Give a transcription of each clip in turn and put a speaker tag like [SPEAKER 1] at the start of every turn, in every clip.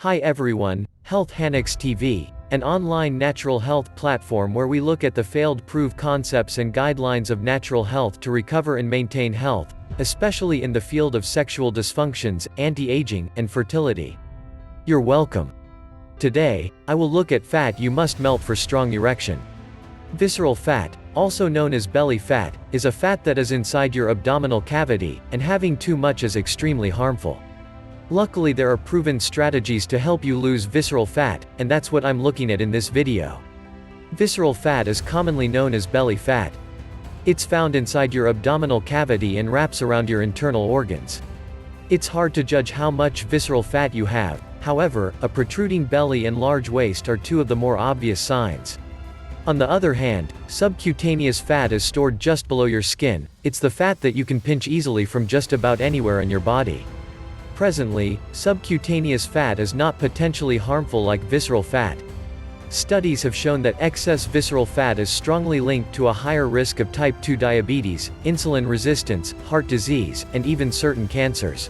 [SPEAKER 1] Hi everyone, Healthhannex TV, an online natural health platform where we look at the failed proof concepts and guidelines of natural health to recover and maintain health, especially in the field of sexual dysfunctions, anti-aging, and fertility. You're welcome. Today, I will look at fat you must melt for strong erection. Visceral fat, also known as belly fat, is a fat that is inside your abdominal cavity, and having too much is extremely harmful. Luckily there are proven strategies to help you lose visceral fat, and that's what I'm looking at in this video. Visceral fat is commonly known as belly fat. It's found inside your abdominal cavity and wraps around your internal organs. It's hard to judge how much visceral fat you have, however, a protruding belly and large waist are two of the more obvious signs. On the other hand, subcutaneous fat is stored just below your skin. It's the fat that you can pinch easily from just about anywhere in your body. Presently, subcutaneous fat is not potentially harmful like visceral fat. Studies have shown that excess visceral fat is strongly linked to a higher risk of type 2 diabetes, insulin resistance, heart disease, and even certain cancers.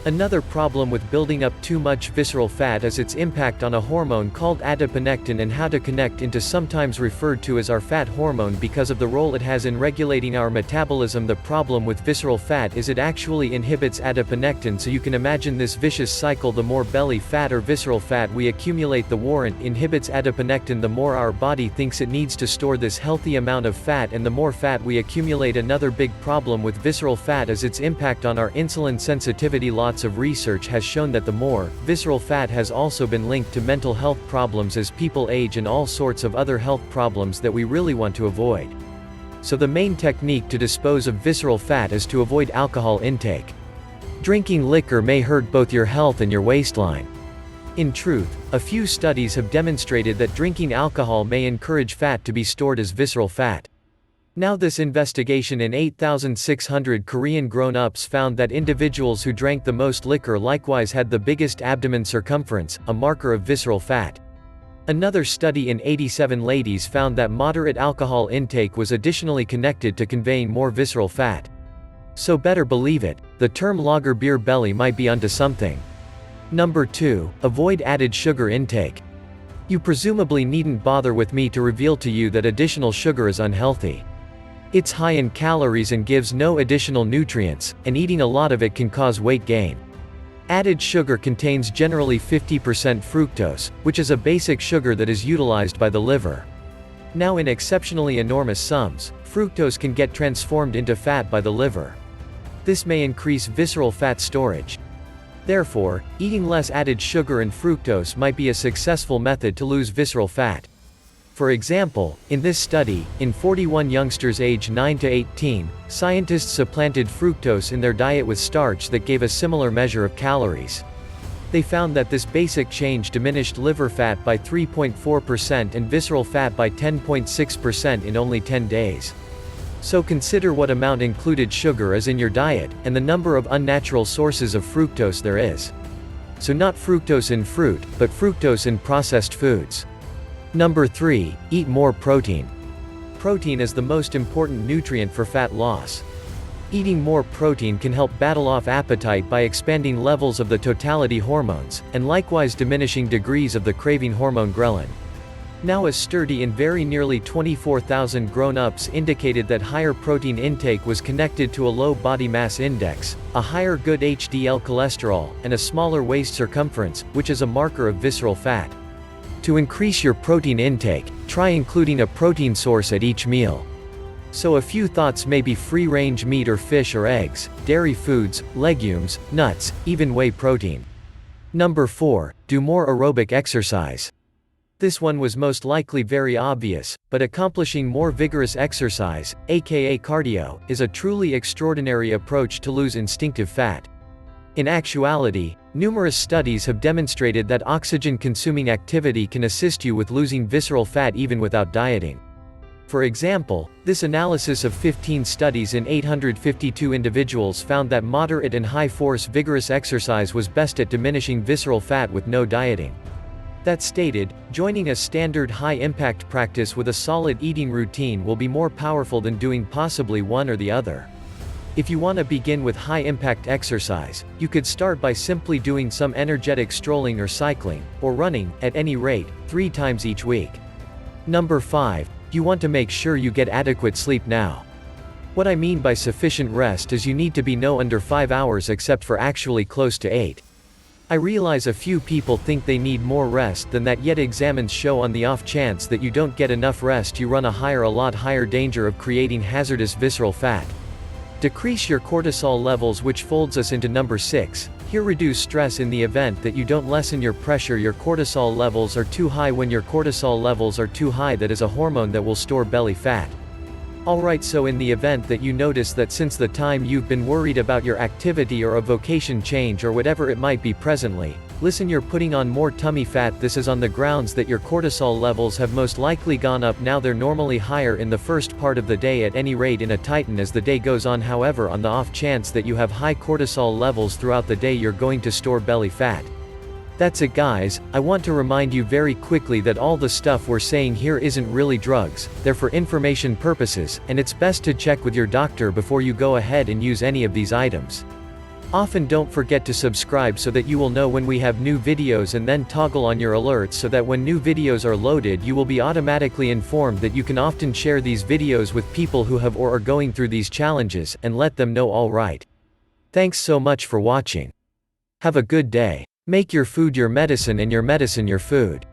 [SPEAKER 1] Another problem with building up too much visceral fat is its impact on a hormone called adiponectin and how to connect into, sometimes referred to as our fat hormone, because of the role it has in regulating our metabolism. The problem with visceral fat is it actually inhibits adiponectin, so you can imagine this vicious cycle. The more belly fat or visceral fat we accumulate, the more it inhibits adiponectin, the more our body thinks it needs to store this healthy amount of fat, and the more fat we accumulate. Another big problem with visceral fat is its impact on our insulin sensitivity. Lots of research has shown that the more visceral fat has also been linked to mental health problems as people age and all sorts of other health problems that we really want to avoid. So the main technique to dispose of visceral fat is to avoid alcohol intake. Drinking liquor may hurt both your health and your waistline. In truth, a few studies have demonstrated that drinking alcohol may encourage fat to be stored as visceral fat. Now, this investigation in 8,600 Korean grown-ups found that individuals who drank the most liquor likewise had the biggest abdomen circumference, a marker of visceral fat. Another study in 87 ladies found that moderate alcohol intake was additionally connected to conveying more visceral fat. So better believe it, the term lager beer belly might be onto something. Number 2, avoid added sugar intake. You presumably needn't bother with me to reveal to you that additional sugar is unhealthy. It's high in calories and gives no additional nutrients, and eating a lot of it can cause weight gain. Added sugar contains generally 50% fructose, which is a basic sugar that is utilized by the liver. Now, in exceptionally enormous sums, fructose can get transformed into fat by the liver. This may increase visceral fat storage. Therefore, eating less added sugar and fructose might be a successful method to lose visceral fat. For example, in this study, in 41 youngsters aged 9 to 18, scientists supplanted fructose in their diet with starch that gave a similar measure of calories. They found that this basic change diminished liver fat by 3.4% and visceral fat by 10.6% in only 10 days. So consider what amount included sugar is in your diet, and the number of unnatural sources of fructose there is. So not fructose in fruit, but fructose in processed foods. Number 3, eat more protein. Protein is the most important nutrient for fat loss. Eating more protein can help battle off appetite by expanding levels of the totality hormones, and likewise diminishing degrees of the craving hormone ghrelin. Now, a study in very nearly 24,000 grown-ups indicated that higher protein intake was connected to a low body mass index, a higher good HDL cholesterol, and a smaller waist circumference, which is a marker of visceral fat. To increase your protein intake, try including a protein source at each meal. So a few thoughts may be free-range meat or fish or eggs, dairy foods, legumes, nuts, even whey protein. Number 4, do more aerobic exercise. This one was most likely very obvious, but accomplishing more vigorous exercise, aka cardio, is a truly extraordinary approach to lose instinctive fat. In actuality, numerous studies have demonstrated that oxygen-consuming activity can assist you with losing visceral fat even without dieting. For example, this analysis of 15 studies in 852 individuals found that moderate and high-force vigorous exercise was best at diminishing visceral fat with no dieting. That stated, joining a standard high-impact practice with a solid eating routine will be more powerful than doing possibly one or the other. If you want to begin with high-impact exercise, you could start by simply doing some energetic strolling or cycling, or running, at any rate, 3 times each week. Number 5. You want to make sure you get adequate sleep now. What I mean by sufficient rest is you need to be no under 5 hours except for actually close to 8. I realize a few people think they need more rest than that, yet examines show on the off chance that you don't get enough rest you run a lot higher danger of creating hazardous visceral fat. Decrease your cortisol levels, which folds us into number 6. Here, reduce stress in the event that you don't lessen your pressure. Your cortisol levels are too high. When your cortisol levels are too high, that is a hormone that will store belly fat. Alright, so in the event that you notice that since the time you've been worried about your activity or a vocation change or whatever it might be presently, listen, you're putting on more tummy fat. This is on the grounds that your cortisol levels have most likely gone up. Now, they're normally higher in the first part of the day, at any rate in a tighten as the day goes on. However, on the off chance that you have high cortisol levels throughout the day, you're going to store belly fat. That's it, guys. I want to remind you very quickly that all the stuff we're saying here isn't really drugs, they're for information purposes, and it's best to check with your doctor before you go ahead and use any of these items. Often don't forget to subscribe so that you will know when we have new videos, and then toggle on your alerts so that when new videos are loaded you will be automatically informed. That you can often share these videos with people who have or are going through these challenges, and let them know. Alright. Thanks so much for watching. Have a good day. Make your food your medicine and your medicine your food.